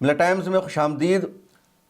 ملا ٹائمز میں خوش آمدید۔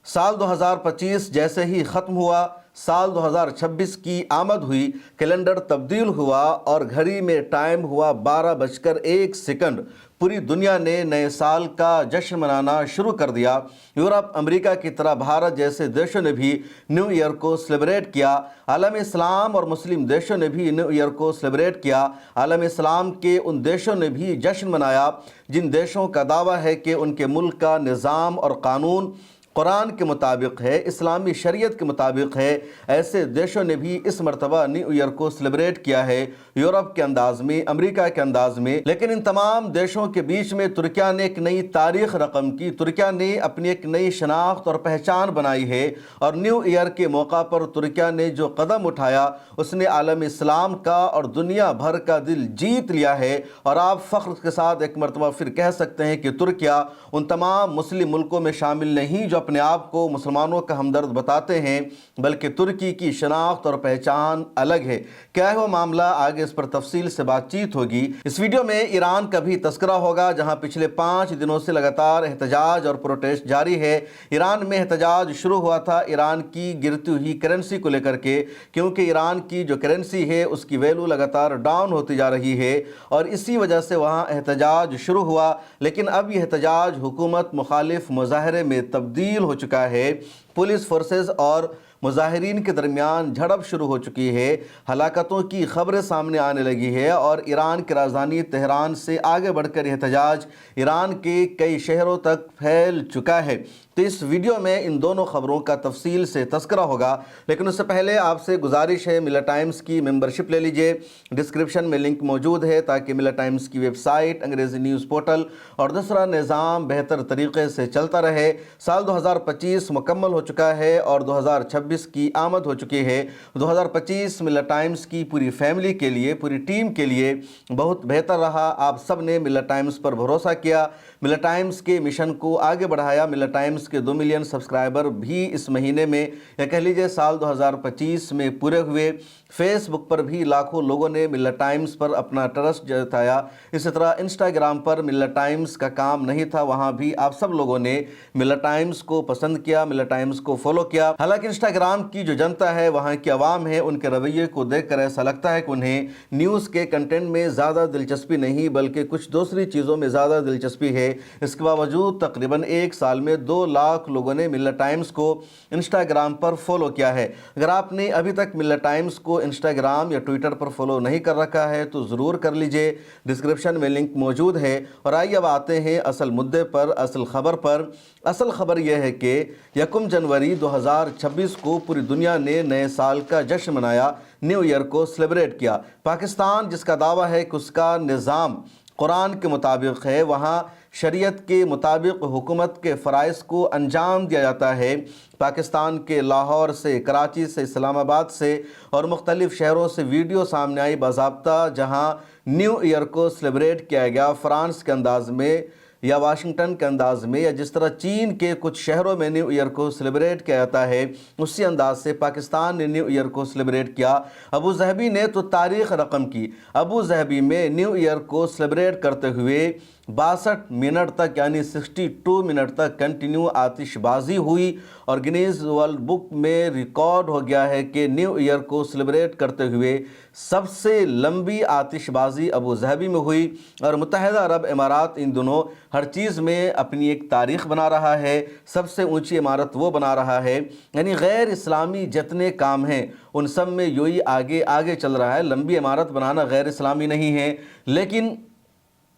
سال 2025 جیسے ہی ختم ہوا، سال 2026 کی آمد ہوئی، کیلنڈر تبدیل ہوا اور گھڑی میں ٹائم ہوا 12:01۔ پوری دنیا نے نئے سال کا جشن منانا شروع کر دیا۔ یورپ، امریکہ کی طرح بھارت جیسے دیشوں نے بھی نیو ایئر کو سیلیبریٹ کیا۔ عالم اسلام اور مسلم دیشوں نے بھی نیو ایئر کو سیلیبریٹ کیا۔ عالم اسلام کے ان دیشوں نے بھی جشن منایا جن دیشوں کا دعویٰ ہے کہ ان کے ملک کا نظام اور قانون قرآن کے مطابق ہے، اسلامی شریعت کے مطابق ہے۔ ایسے دیشوں نے بھی اس مرتبہ نیو ایئر کو سیلیبریٹ کیا ہے، یورپ کے انداز میں، امریکہ کے انداز میں۔ لیکن ان تمام دیشوں کے بیچ میں ترکیہ نے ایک نئی تاریخ رقم کی، ترکیہ نے اپنی ایک نئی شناخت اور پہچان بنائی ہے، اور نیو ایئر کے موقع پر ترکیہ نے جو قدم اٹھایا اس نے عالم اسلام کا اور دنیا بھر کا دل جیت لیا ہے۔ اور آپ فخر کے ساتھ ایک مرتبہ پھر کہہ سکتے ہیں کہ ترکیہ ان تمام مسلم ملکوں میں شامل نہیں جو اپنے آپ کو مسلمانوں کا ہمدرد بتاتے ہیں، بلکہ ترکی کی شناخت اور پہچان الگ ہے۔ کیا ہے وہ معاملہ، آگے اس پر تفصیل سے بات چیت ہوگی۔ اس ویڈیو میں ایران کا بھی تذکرہ ہوگا، جہاں پچھلے 5 دنوں سے لگاتار احتجاج اور پروٹیسٹ جاری ہے۔ ایران میں احتجاج شروع ہوا تھا ایران کی گرتی ہوئی کرنسی کو لے کر کے، کیونکہ ایران کی جو کرنسی ہے اس کی ویلیو لگاتار ڈاؤن ہوتی جا رہی ہے، اور اسی وجہ سے وہاں احتجاج شروع ہوا۔ لیکن اب یہ احتجاج حکومت مخالف مظاہرے میں تبدیل ہو چکا ہے۔ پولیس فورسز اور مظاہرین کے درمیان جھڑپ شروع ہو چکی ہے، ہلاکتوں کی خبریں سامنے آنے لگی ہے، اور ایران کی راجدھانی تہران سے آگے بڑھ کر احتجاج ایران کے کئی شہروں تک پھیل چکا ہے۔ تو اس ویڈیو میں ان دونوں خبروں کا تفصیل سے تذکرہ ہوگا، لیکن اس سے پہلے آپ سے گزارش ہے ملا ٹائمز کی ممبرشپ لے لیجئے۔ ڈسکرپشن میں لنک موجود ہے تاکہ ملا ٹائمز کی ویب سائٹ، انگریزی نیوز پورٹل اور دوسرا نظام بہتر طریقے سے چلتا رہے۔ سال 2025 مکمل ہو چکا ہے اور 2026 کی آمد ہو چکی ہے۔ 2025 ملا ٹائمز کی پوری فیملی کے لیے، پوری ٹیم کے لیے بہت بہتر رہا۔ آپ سب نے ملا ٹائمز پر بھروسہ کیا، ملا ٹائمز کے مشن کو آگے بڑھایا۔ ملا ٹائمز کے 2 ملین سبسکرائبر بھی اس مہینے میں، یا کہہ لیجئے سال 2025 میں پورے ہوئے۔ فیس بک پر بھی لاکھوں لوگوں نے ملا ٹائمز پر اپنا ٹرسٹ جتایا۔ اسی طرح انسٹاگرام پر ملا ٹائمز کا کام نہیں تھا، وہاں بھی آپ سب لوگوں نے ملا ٹائمز کو پسند کیا، ملا ٹائمز کو فالو کیا۔ حالانکہ انسٹاگرام کی جو جنتا ہے، وہاں کی عوام ہے، ان کے رویے کو دیکھ کر ایسا لگتا ہے کہ انہیں نیوز کے کنٹینٹ میں زیادہ دلچسپی نہیں بلکہ کچھ دوسری چیزوں میں زیادہ دلچسپی ہے۔ اس کے باوجود تقریباً 1 سال میں 2 لاکھ لوگوں نے ملا ٹائمز کو انسٹاگرام پر فالو کیا ہے۔ اگر آپ نے ابھی تک ملا ٹائمز کو انسٹاگرام یا ٹویٹر پر فالو نہیں کر رکھا ہے تو ضرور کر لیجئے، ڈسکرپشن میں لنک موجود ہے۔ اور آئیے اب آتے ہیں اصل مدعے پر، اصل خبر پر۔ اصل خبر یہ ہے کہ 1 جنوری 2026 کو پوری دنیا نے نئے سال کا جشن منایا، نیو ایئر کو سیلیبریٹ کیا۔ پاکستان جس کا دعویٰ ہے کہ اس کا نظام قرآن کے مطابق ہے، وہاں شریعت کے مطابق حکومت کے فرائض کو انجام دیا جاتا ہے۔ پاکستان کے لاہور سے، کراچی سے، اسلام آباد سے اور مختلف شہروں سے ویڈیو سامنے آئی باضابطہ، جہاں نیو ایئر کو سیلیبریٹ کیا گیا فرانس کے انداز میں یا واشنگٹن کے انداز میں، یا جس طرح چین کے کچھ شہروں میں نیو ایئر کو سیلیبریٹ کیا جاتا ہے، اسی انداز سے پاکستان نے نیو ایئر کو سیلیبریٹ کیا۔ ابو ظہبی نے تو تاریخ رقم کی۔ ابو ظہبی میں نیو ایئر کو سیلیبریٹ کرتے ہوئے 62 منٹ تک، یعنی 62 منٹ تک کنٹینیو آتش بازی ہوئی، اور گنیز ورلڈ بک میں ریکارڈ ہو گیا ہے کہ نیو ایئر کو سیلیبریٹ کرتے ہوئے سب سے لمبی آتش بازی ابو ظہبی میں ہوئی۔ اور متحدہ عرب امارات ان دنوں ہر چیز میں اپنی ایک تاریخ بنا رہا ہے، سب سے اونچی عمارت وہ بنا رہا ہے، یعنی غیر اسلامی جتنے کام ہیں ان سب میں یوہی آگے آگے چل رہا ہے۔ لمبی عمارت بنانا غیر اسلامی نہیں ہے، لیکن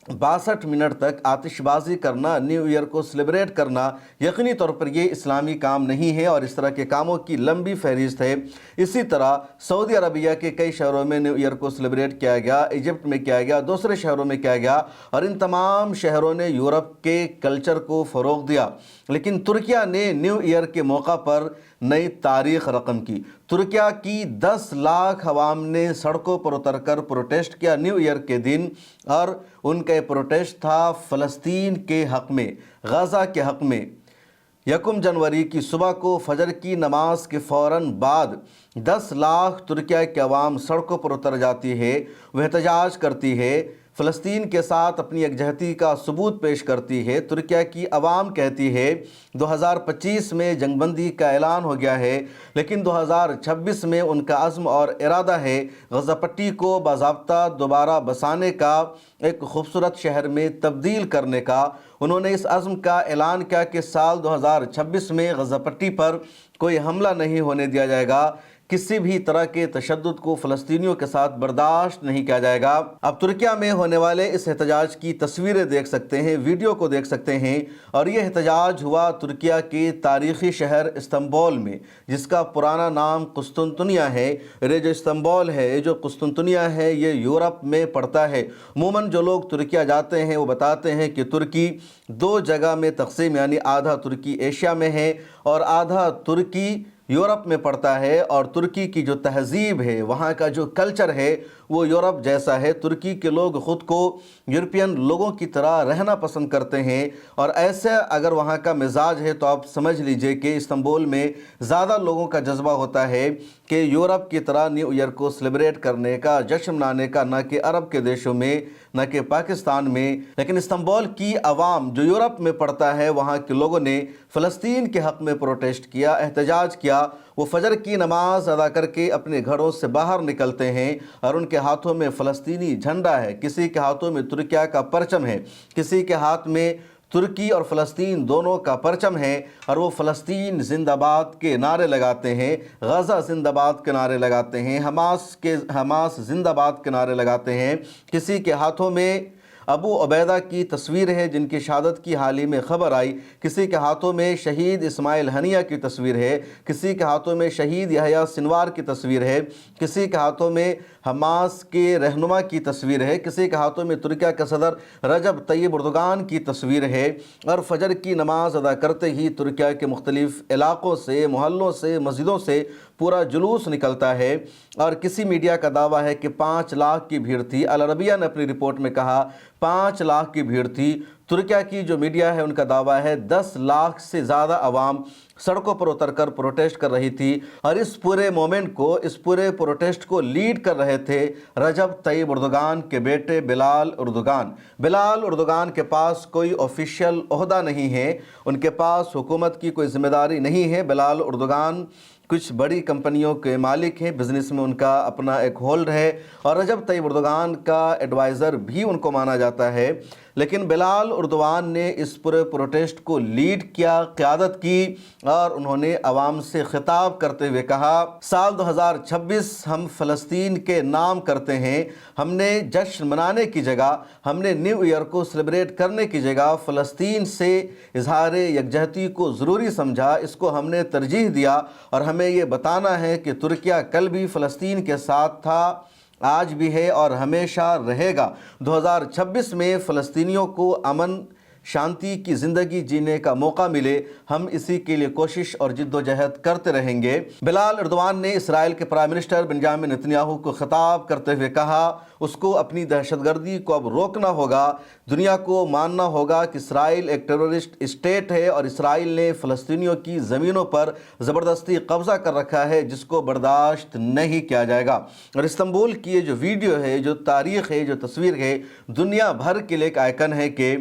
62 منٹ تک آتش بازی کرنا، نیو ایئر کو سیلیبریٹ کرنا، یقینی طور پر یہ اسلامی کام نہیں ہے، اور اس طرح کے کاموں کی لمبی فہرست ہے۔ اسی طرح سعودی عربیہ کے کئی شہروں میں نیو ایئر کو سیلیبریٹ کیا گیا، ایجپٹ میں کیا گیا، دوسرے شہروں میں کیا گیا، اور ان تمام شہروں نے یورپ کے کلچر کو فروغ دیا۔ لیکن ترکیہ نے نیو ایئر کے موقع پر نئی تاریخ رقم کی۔ ترکیہ کی 10 لاکھ عوام نے سڑکوں پر اتر کر پروٹیسٹ کیا نیو ایئر کے دن، اور ان کا یہ پروٹیسٹ تھا فلسطین کے حق میں، غزہ کے حق میں۔ 1 جنوری کی صبح کو فجر کی نماز کے فوراً بعد 10 لاکھ ترکیہ کی عوام سڑکوں پر اتر جاتی ہے، وہ احتجاج کرتی ہے فلسطین کے ساتھ اپنی یکجہتی کا ثبوت پیش کرتی ہے۔ ترکیہ کی عوام کہتی ہے 2025 میں جنگ بندی کا اعلان ہو گیا ہے، لیکن 2026 میں ان کا عزم اور ارادہ ہے غزہ پٹی کو باضابطہ دوبارہ بسانے کا، ایک خوبصورت شہر میں تبدیل کرنے کا۔ انہوں نے اس عزم کا اعلان کیا کہ سال 2026 میں غزہ پٹی پر کوئی حملہ نہیں ہونے دیا جائے گا، کسی بھی طرح کے تشدد کو فلسطینیوں کے ساتھ برداشت نہیں کیا جائے گا۔ اب ترکیہ میں ہونے والے اس احتجاج کی تصویریں دیکھ سکتے ہیں، ویڈیو کو دیکھ سکتے ہیں، اور یہ احتجاج ہوا ترکیہ کے تاریخی شہر استنبول میں، جس کا پرانا نام قسطنطنیہ ہے۔ یہ جو استنبول ہے، یہ جو قسطنطنیہ ہے، یہ یورپ میں پڑتا ہے۔ عموماً جو لوگ ترکیہ جاتے ہیں وہ بتاتے ہیں کہ ترکی دو جگہ میں تقسیم، یعنی آدھا ترکی ایشیا میں ہے اور آدھا ترکی یورپ میں پڑتا ہے، اور ترکی کی جو تہذیب ہے، وہاں کا جو کلچر ہے، وہ یورپ جیسا ہے۔ ترکی کے لوگ خود کو یورپین لوگوں کی طرح رہنا پسند کرتے ہیں، اور ایسے اگر وہاں کا مزاج ہے تو آپ سمجھ لیجئے کہ استنبول میں زیادہ لوگوں کا جذبہ ہوتا ہے کہ یورپ کی طرح نیو ایئر کو سیلیبریٹ کرنے کا، جشن منانے کا، نہ کہ عرب کے دیشوں میں، نہ کہ پاکستان میں۔ لیکن استنبول کی عوام جو یورپ میں پڑتا ہے، وہاں کے لوگوں نے فلسطین کے حق میں پروٹیسٹ کیا، احتجاج کیا۔ وہ فجر کی نماز ادا کر کے اپنے گھروں سے باہر نکلتے ہیں اور ان کے ہاتھوں میں فلسطینی جھنڈا ہے، کسی کے ہاتھوں میں ترکیہ کا پرچم ہے، کسی کے ہاتھ میں ترکی اور فلسطین دونوں کا پرچم ہے، اور وہ فلسطین زندہ باد کے نعرے لگاتے ہیں، غزہ زندہ باد کے نعرے لگاتے ہیں، حماس زندہ باد کے نعرے لگاتے ہیں۔ کسی کے ہاتھوں میں ابو عبیدہ کی تصویر ہے جن کی شہادت کی حال ہی میں خبر آئی، کسی کے ہاتھوں میں شہید اسماعیل ہنیہ کی تصویر ہے، کسی کے ہاتھوں میں شہید یحییٰ سنوار کی تصویر ہے، کسی کے ہاتھوں میں حماس کے رہنما کی تصویر ہے، کسی کے ہاتھوں میں ترکیہ کے صدر رجب طیب اردوغان کی تصویر ہے۔ اور فجر کی نماز ادا کرتے ہی ترکیہ کے مختلف علاقوں سے، محلوں سے، مسجدوں سے پورا جلوس نکلتا ہے، اور کسی میڈیا کا دعویٰ ہے کہ 5 لاکھ کی بھیڑ تھی۔ العربیہ نے اپنی رپورٹ میں کہا 5 لاکھ کی بھیڑ تھی۔ ترکیہ کی جو میڈیا ہے ان کا دعویٰ ہے 10 لاکھ سے زیادہ عوام سڑکوں پر اتر کر پروٹیسٹ کر رہی تھی، اور اس پورے مومنٹ کو، اس پورے پروٹیسٹ کو لیڈ کر رہے تھے رجب طیب اردوغان کے بیٹے بلال اردوغان۔ بلال اردوغان کے پاس کوئی آفیشیل عہدہ نہیں ہے، ان کے پاس حکومت کی کوئی ذمہ داری نہیں ہے۔ بلال اردوغان کچھ بڑی کمپنیوں کے مالک ہیں، بزنس میں ان کا اپنا ایک ہولڈ ہے، اور رجب طیب اردوغان کا ایڈوائزر بھی ان کو مانا جاتا ہے۔ لیکن بلال اردوغان نے اس پورے پروٹیسٹ کو لیڈ کیا، قیادت کی، اور انہوں نے عوام سے خطاب کرتے ہوئے کہا سال 2026 ہم فلسطین کے نام کرتے ہیں، ہم نے جشن منانے کی جگہ، ہم نے نیو ایئر کو سیلیبریٹ کرنے کی جگہ فلسطین سے اظہار یکجہتی کو ضروری سمجھا، اس کو ہم نے ترجیح دیا، اور ہمیں یہ بتانا ہے کہ ترکیہ کل بھی فلسطین کے ساتھ تھا، آج بھی ہے اور ہمیشہ رہے گا۔ 2026 میں فلسطینیوں کو امن، شانتی کی زندگی جینے کا موقع ملے، ہم اسی کے لیے کوشش اور جد و جہد کرتے رہیں گے۔ بلال اردوغان نے اسرائیل کے پرائم منسٹر بنجامن نتنیاہو کو خطاب کرتے ہوئے کہا اس کو اپنی دہشت گردی کو اب روکنا ہوگا، دنیا کو ماننا ہوگا کہ اسرائیل ایک ٹیررسٹ اسٹیٹ ہے، اور اسرائیل نے فلسطینیوں کی زمینوں پر زبردستی قبضہ کر رکھا ہے، جس کو برداشت نہیں کیا جائے گا۔ اور استنبول کی یہ جو ویڈیو ہے، جو تاریخ ہے، جو تصویر ہے، دنیا بھر کے لیے ایک آئیکن ہے کہ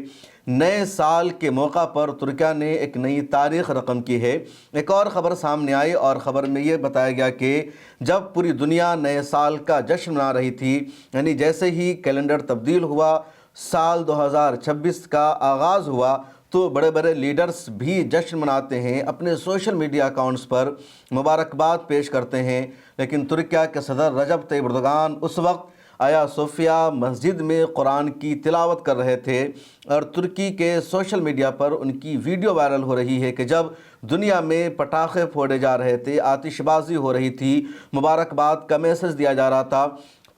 نئے سال کے موقع پر ترکیہ نے ایک نئی تاریخ رقم کی ہے۔ ایک اور خبر سامنے آئی، اور خبر میں یہ بتایا گیا کہ جب پوری دنیا نئے سال کا جشن منا رہی تھی، یعنی جیسے ہی کیلنڈر تبدیل ہوا، سال 2026 کا آغاز ہوا، تو بڑے بڑے لیڈرز بھی جشن مناتے ہیں، اپنے سوشل میڈیا اکاؤنٹس پر مبارکباد پیش کرتے ہیں۔ لیکن ترکیہ کے صدر رجب طیب اردوغان اس وقت آیا صوفیہ مسجد میں قرآن کی تلاوت کر رہے تھے، اور ترکی کے سوشل میڈیا پر ان کی ویڈیو وائرل ہو رہی ہے کہ جب دنیا میں پٹاخے پھوڑے جا رہے تھے، آتش بازی ہو رہی تھی، مبارکباد کا میسج دیا جا رہا تھا،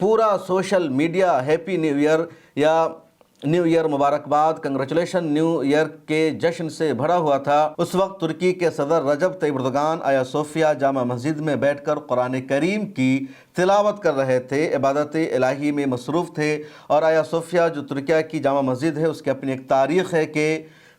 پورا social media happy new year یا نیو ایئر مبارکباد، کنگریچولیشن نیو ایئر کے جشن سے بھرا ہوا تھا۔ اس وقت ترکی کے صدر رجب طیب اردوغان آیا صوفیہ جامع مسجد میں بیٹھ کر قرآن کریم کی تلاوت کر رہے تھے، عبادت الہی میں مصروف تھے۔ اور آیا صوفیہ جو ترکیہ کی جامع مسجد ہے، اس کی اپنی ایک تاریخ ہے کہ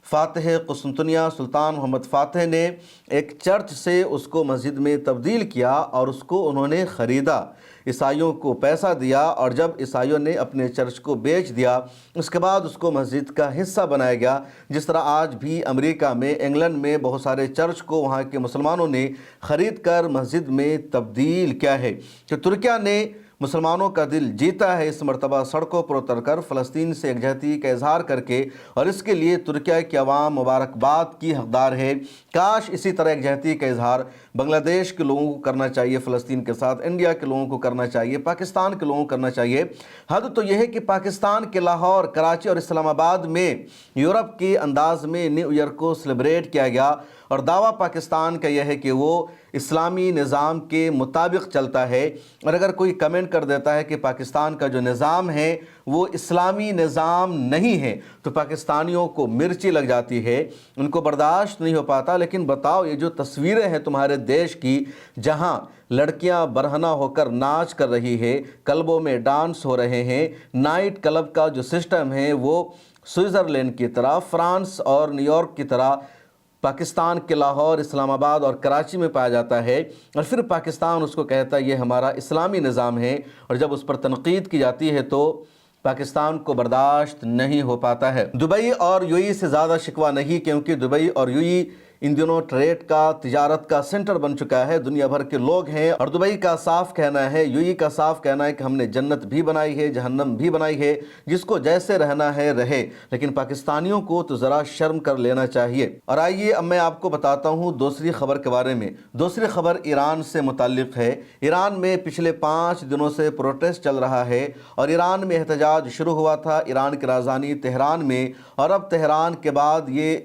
فاتح قسطنطنیہ سلطان محمد فاتح نے ایک چرچ سے اس کو مسجد میں تبدیل کیا اور اس کو انہوں نے خریدا، عیسائیوں کو پیسہ دیا، اور جب عیسائیوں نے اپنے چرچ کو بیچ دیا اس کے بعد اس کو مسجد کا حصہ بنایا گیا۔ جس طرح آج بھی امریکہ میں، انگلینڈ میں بہت سارے چرچ کو وہاں کے مسلمانوں نے خرید کر مسجد میں تبدیل کیا ہے، کہ ترکیہ نے مسلمانوں کا دل جیتا ہے اس مرتبہ سڑکوں پر اتر کر فلسطین سے یکجہتی کا اظہار کر کے، اور اس کے لیے ترکیہ کی عوام مبارکباد کی حقدار ہے۔ کاش اسی طرح یکجہتی کا اظہار بنگلہ دیش کے لوگوں کو کرنا چاہیے فلسطین کے ساتھ، انڈیا کے لوگوں کو کرنا چاہیے، پاکستان کے لوگوں کو کرنا چاہیے۔ حد تو یہ ہے کہ پاکستان کے لاہور، کراچی اور اسلام آباد میں یورپ کے انداز میں نیو ایئر کو سیلیبریٹ کیا گیا، اور دعویٰ پاکستان کا یہ ہے کہ وہ اسلامی نظام کے مطابق چلتا ہے، اور اگر کوئی کمنٹ کر دیتا ہے کہ پاکستان کا جو نظام ہے وہ اسلامی نظام نہیں ہے تو پاکستانیوں کو مرچی لگ جاتی ہے، ان کو برداشت نہیں ہو پاتا۔ لیکن بتاؤ، یہ جو تصویریں ہیں تمہارے دیش کی جہاں لڑکیاں برہنہ ہو کر ناچ کر رہی ہے، کلبوں میں ڈانس ہو رہے ہیں، نائٹ کلب کا جو سسٹم ہے وہ سوئٹزرلینڈ کی طرح، فرانس اور نیو یارک کی طرح پاکستان کے لاہور، اسلام آباد اور کراچی میں پایا جاتا ہے، اور پھر پاکستان اس کو کہتا ہے یہ ہمارا اسلامی نظام ہے، اور جب اس پر تنقید کی جاتی ہے تو پاکستان کو برداشت نہیں ہو پاتا ہے۔ دبئی اور یو ای سے زیادہ شکوہ نہیں، کیونکہ دبئی اور یو ای ان دنوں ٹریڈ کا، تجارت کا سینٹر بن چکا ہے، دنیا بھر کے لوگ ہیں، اور دبئی کا صاف کہنا ہے، یو ای کا صاف کہنا ہے کہ ہم نے جنت بھی بنائی ہے، جہنم بھی بنائی ہے، جس کو جیسے رہنا ہے رہے، لیکن پاکستانیوں کو تو ذرا شرم کر لینا چاہیے۔ اور آئیے اب میں آپ کو بتاتا ہوں دوسری خبر کے بارے میں۔ دوسری خبر ایران سے متعلق ہے۔ ایران میں پچھلے 5 دنوں سے پروٹیسٹ چل رہا ہے، اور ایران میں احتجاج شروع ہوا تھا ایران کی راجدھانی تہران میں، اور اب تہران کے بعد یہ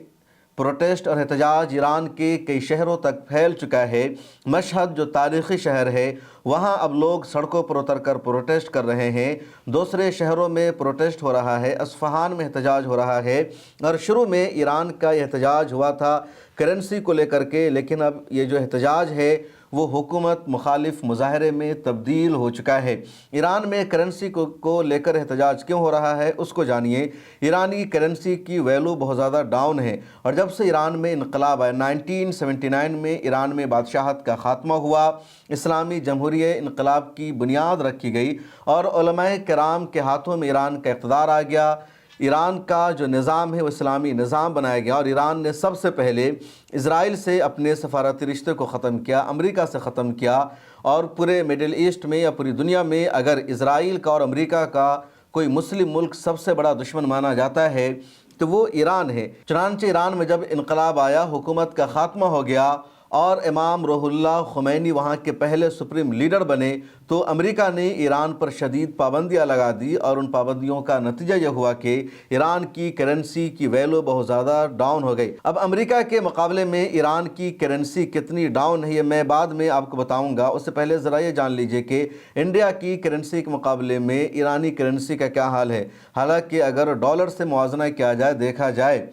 پروٹیسٹ اور احتجاج ایران کے کئی شہروں تک پھیل چکا ہے۔ مشہد جو تاریخی شہر ہے وہاں اب لوگ سڑکوں پر اتر کر پروٹیسٹ کر رہے ہیں، دوسرے شہروں میں پروٹیسٹ ہو رہا ہے، اصفہان میں احتجاج ہو رہا ہے، اور شروع میں ایران کا احتجاج ہوا تھا کرنسی کو لے کر کے، لیکن اب یہ جو احتجاج ہے وہ حکومت مخالف مظاہرے میں تبدیل ہو چکا ہے۔ ایران میں کرنسی کو لے کر احتجاج کیوں ہو رہا ہے اس کو جانیے۔ ایرانی کرنسی کی ویلو بہت زیادہ ڈاؤن ہے، اور جب سے ایران میں انقلاب آیا 1979 میں ایران میں بادشاہت کا خاتمہ ہوا، اسلامی جمہوریہ انقلاب کی بنیاد رکھی گئی، اور علماء کرام کے ہاتھوں میں ایران کا اقتدار آ گیا، ایران کا جو نظام ہے وہ اسلامی نظام بنایا گیا، اور ایران نے سب سے پہلے اسرائیل سے اپنے سفارتی رشتے کو ختم کیا، امریکہ سے ختم کیا، اور پورے مڈل ایسٹ میں یا پوری دنیا میں اگر اسرائیل کا اور امریکہ کا کوئی مسلم ملک سب سے بڑا دشمن مانا جاتا ہے تو وہ ایران ہے۔ چنانچہ ایران میں جب انقلاب آیا، حکومت کا خاتمہ ہو گیا، اور امام روح اللہ خمینی وہاں کے پہلے سپریم لیڈر بنے، تو امریکہ نے ایران پر شدید پابندیاں لگا دی، اور ان پابندیوں کا نتیجہ یہ ہوا کہ ایران کی کرنسی کی ویلو بہت زیادہ ڈاؤن ہو گئی۔ اب امریکہ کے مقابلے میں ایران کی کرنسی کتنی ڈاؤن ہے یہ میں بعد میں آپ کو بتاؤں گا، اس سے پہلے ذرا یہ جان لیجئے کہ انڈیا کی کرنسی کے مقابلے میں ایرانی کرنسی کا کیا حال ہے۔ حالانکہ اگر ڈالر سے موازنہ کیا جائے، دیکھا جائے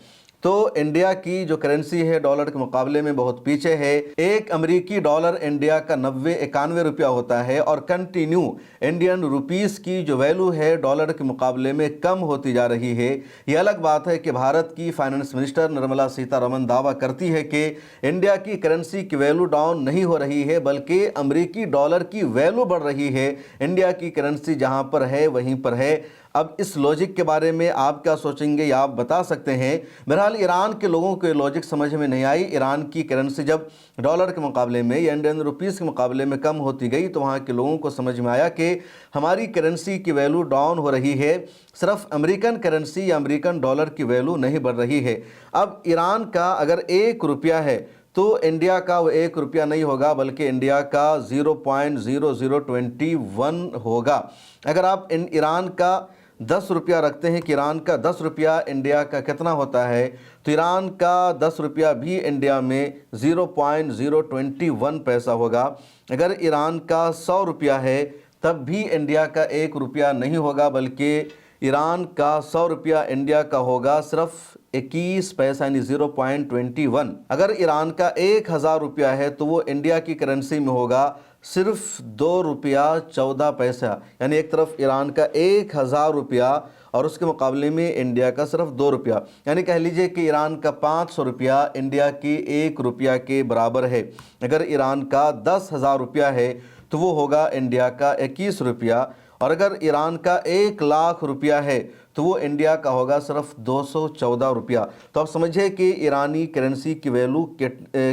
تو انڈیا کی جو کرنسی ہے ڈالر کے مقابلے میں بہت پیچھے ہے۔ ایک امریکی ڈالر انڈیا کا 90-91 روپیہ ہوتا ہے، اور کنٹینیو انڈین روپیز کی جو ویلو ہے ڈالر کے مقابلے میں کم ہوتی جا رہی ہے۔ یہ الگ بات ہے کہ بھارت کی فائنانس منسٹر نرملا سیتا رمن دعویٰ کرتی ہے کہ انڈیا کی کرنسی کی ویلو ڈاؤن نہیں ہو رہی ہے، بلکہ امریکی ڈالر کی ویلو بڑھ رہی ہے، انڈیا کی کرنسی جہاں پر ہے وہیں پر ہے۔ اب اس لاجک کے بارے میں آپ کیا سوچیں گے یا آپ بتا سکتے ہیں؟ بہرحال ایران کے لوگوں کو یہ لاجک سمجھ میں نہیں آئی۔ ایران کی کرنسی جب ڈالر کے مقابلے میں یا انڈین روپیز کے مقابلے میں کم ہوتی گئی تو وہاں کے لوگوں کو سمجھ میں آیا کہ ہماری کرنسی کی ویلو ڈاؤن ہو رہی ہے، صرف امریکن کرنسی یا امریکن ڈالر کی ویلو نہیں بڑھ رہی ہے۔ اب ایران کا اگر 1 روپیہ ہے تو انڈیا کا وہ 1 روپیہ نہیں ہوگا، بلکہ انڈیا کا 0.0021 ہوگا۔ اگر آپ ایران کا 10 روپیہ رکھتے ہیں کہ ایران کا 10 روپیہ انڈیا کا کتنا ہوتا ہے، تو ایران کا 10 روپیہ بھی انڈیا میں 0.021 پیسہ ہوگا۔ اگر ایران کا 100 روپیہ ہے تب بھی انڈیا کا 1 روپیہ نہیں ہوگا، بلکہ ایران کا 100 روپیہ انڈیا کا ہوگا صرف 21 پیسہ یعنی 0.21۔ اگر ایران کا 1000 روپیہ ہے تو وہ انڈیا کی کرنسی میں ہوگا صرف 2 روپیہ 14 پیسہ، یعنی ایک طرف ایران کا 1000 روپیہ اور اس کے مقابلے میں انڈیا کا صرف 2 روپیہ، یعنی کہہ لیجئے کہ ایران کا 500 روپیہ انڈیا کی 1 روپیہ کے برابر ہے۔ اگر ایران کا 10,000 روپیہ ہے تو وہ ہوگا انڈیا کا 21 روپیہ، اور اگر ایران کا 1,00,000 روپیہ ہے تو وہ انڈیا کا ہوگا صرف 214 روپیہ۔ تو آپ سمجھے کہ ایرانی کرنسی کی ویلو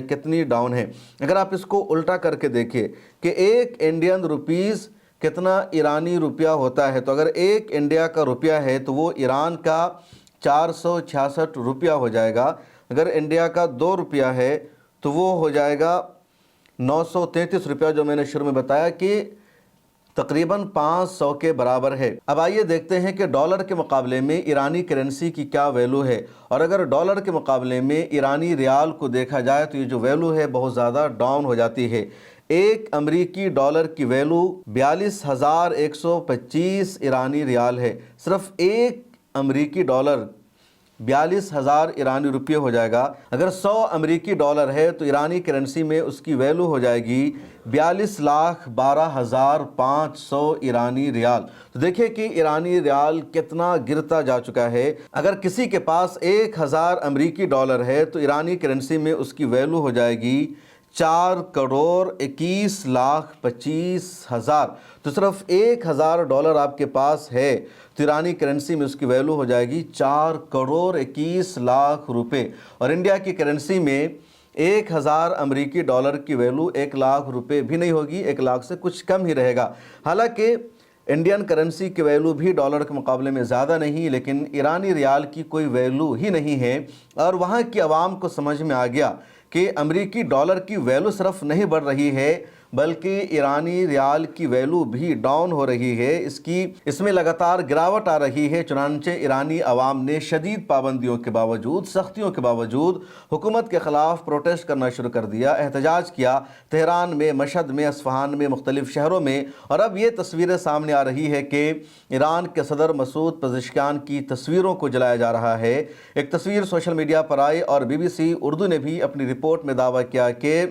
کتنی ڈاؤن ہے۔ اگر آپ اس کو الٹا کر کے دیکھیں کہ 1 انڈین روپیز کتنا ایرانی روپیہ ہوتا ہے، تو اگر 1 انڈیا کا روپیہ ہے تو وہ ایران کا 466 روپیہ ہو جائے گا۔ اگر انڈیا کا 2 روپیہ ہے تو وہ ہو جائے گا 933 روپیہ، جو میں نے شروع میں بتایا کہ تقریباً 500 کے برابر ہے۔ اب آئیے دیکھتے ہیں کہ ڈالر کے مقابلے میں ایرانی کرنسی کی کیا ویلو ہے، اور اگر ڈالر کے مقابلے میں ایرانی ریال کو دیکھا جائے تو یہ جو ویلو ہے بہت زیادہ ڈاؤن ہو جاتی ہے۔ 1 امریکی ڈالر کی ویلو 42,125 ایرانی ریال ہے۔ صرف 1 امریکی ڈالر 42,000 ایرانی روپیے ہو جائے گا۔ اگر 100 امریکی ڈالر ہے تو ایرانی کرنسی میں اس کی ویلو ہو جائے گی 42,12,500 ایرانی ریال۔ تو دیکھیں کہ ایرانی ریال کتنا گرتا جا چکا ہے۔ اگر کسی کے پاس 1,000 امریکی ڈالر ہے تو ایرانی کرنسی میں اس کی ویلو ہو جائے گی 4,21,25,000۔ تو صرف 1,000 ڈالر آپ کے پاس ہے تو ایرانی کرنسی میں اس کی ویلو ہو جائے گی 4,21,00,000 روپے، اور انڈیا کی کرنسی میں 1,000 امریکی ڈالر کی ویلو 1,00,000 روپے بھی نہیں ہوگی، 1,00,000 سے کچھ کم ہی رہے گا۔ حالانکہ انڈین کرنسی کی ویلو بھی ڈالر کے مقابلے میں زیادہ نہیں، لیکن ایرانی ریال کی کوئی ویلو ہی نہیں ہے، اور وہاں کی عوام کو سمجھ میں آ گیا کہ امریکی ڈالر کی ویلو صرف نہیں بڑھ رہی ہے بلکہ ایرانی ریال کی ویلو بھی ڈاؤن ہو رہی ہے، اس میں لگاتار گراوٹ آ رہی ہے۔ چنانچہ ایرانی عوام نے شدید پابندیوں کے باوجود، سختیوں کے باوجود حکومت کے خلاف پروٹیسٹ کرنا شروع کر دیا، احتجاج کیا، تہران میں، مشہد میں، اصفہان میں، مختلف شہروں میں۔ اور اب یہ تصویریں سامنے آ رہی ہے کہ ایران کے صدر مسعود پزشکیان کی تصویروں کو جلایا جا رہا ہے۔ ایک تصویر سوشل میڈیا پر آئی اور BBC اردو نے بھی اپنی رپورٹ میں دعویٰ کیا کہ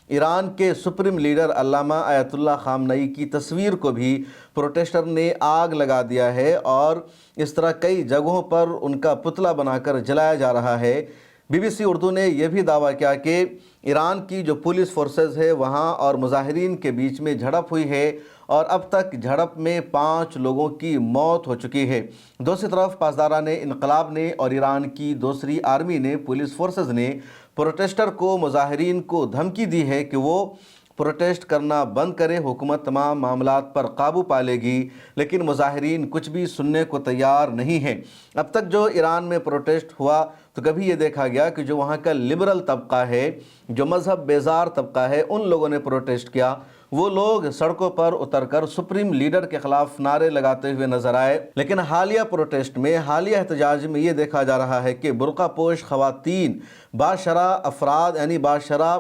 ایران کے سپریم لیڈر علامہ آیت اللہ خامنئی کی تصویر کو بھی پروٹیسٹر نے آگ لگا دیا ہے، اور اس طرح کئی جگہوں پر ان کا پتلا بنا کر جلایا جا رہا ہے۔ BBC اردو نے یہ بھی دعویٰ کیا کہ ایران کی جو پولیس فورسز ہے وہاں اور مظاہرین کے بیچ میں جھڑپ ہوئی ہے، اور اب تک جھڑپ میں 5 لوگوں کی موت ہو چکی ہے۔ دوسری طرف پاسداران انقلاب نے اور ایران کی دوسری آرمی نے، پولیس فورسز نے پروٹیسٹر کو، مظاہرین کو دھمکی دی ہے کہ وہ پروٹیسٹ کرنا بند کرے، حکومت تمام معاملات پر قابو پا لے گی، لیکن مظاہرین کچھ بھی سننے کو تیار نہیں ہیں۔ اب تک جو ایران میں پروٹیسٹ ہوا تو کبھی یہ دیکھا گیا کہ جو وہاں کا لبرل طبقہ ہے، جو مذہب بیزار طبقہ ہے، ان لوگوں نے پروٹیسٹ کیا۔ وہ لوگ سڑکوں پر اتر کر سپریم لیڈر کے خلاف نعرے لگاتے ہوئے نظر آئے، لیکن حالیہ پروٹیسٹ میں، حالیہ احتجاج میں یہ دیکھا جا رہا ہے کہ برقع پوش خواتین، باشرح افراد یعنی باشرح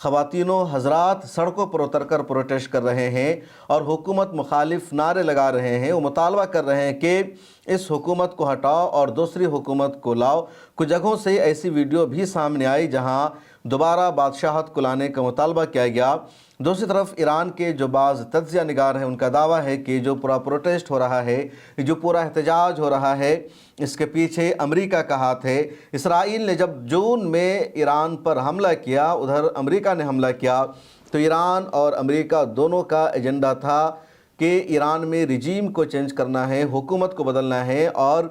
خواتین و حضرات سڑکوں پر اتر کر پروٹیسٹ کر رہے ہیں اور حکومت مخالف نعرے لگا رہے ہیں۔ وہ مطالبہ کر رہے ہیں کہ اس حکومت کو ہٹاؤ اور دوسری حکومت کو لاؤ۔ کچھ جگہوں سے ایسی ویڈیو بھی سامنے آئی جہاں دوبارہ بادشاہت کو لانے کا مطالبہ کیا گیا۔ دوسری طرف ایران کے جو بعض تجزیہ نگار ہیں ان کا دعویٰ ہے کہ جو پورا پروٹیسٹ ہو رہا ہے، جو پورا احتجاج ہو رہا ہے، اس کے پیچھے امریکہ کا ہاتھ ہے۔ اسرائیل نے جب جون میں ایران پر حملہ کیا، ادھر امریکہ نے حملہ کیا، تو ایران اور امریکہ دونوں کا ایجنڈا تھا کہ ایران میں رجیم کو چینج کرنا ہے، حکومت کو بدلنا ہے، اور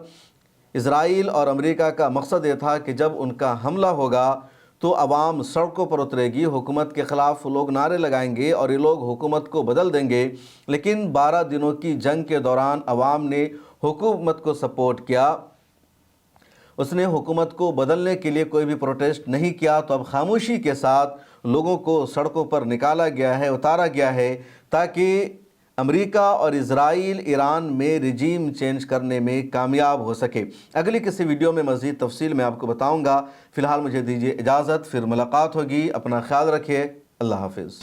اسرائیل اور امریکہ کا مقصد یہ تھا کہ جب ان کا حملہ ہوگا تو عوام سڑکوں پر اترے گی، حکومت کے خلاف لوگ نعرے لگائیں گے اور یہ لوگ حکومت کو بدل دیں گے۔ لیکن 12 دنوں کی جنگ کے دوران عوام نے حکومت کو سپورٹ کیا، اس نے حکومت کو بدلنے کے لیے کوئی بھی پروٹیسٹ نہیں کیا۔ تو اب خاموشی کے ساتھ لوگوں کو سڑکوں پر نکالا گیا ہے، اتارا گیا ہے، تاکہ امریکہ اور اسرائیل ایران میں رجیم چینج کرنے میں کامیاب ہو سکے۔ اگلی کسی ویڈیو میں مزید تفصیل میں آپ کو بتاؤں گا۔ فی الحال مجھے دیجیے اجازت، پھر ملاقات ہوگی۔ اپنا خیال رکھیے، اللہ حافظ۔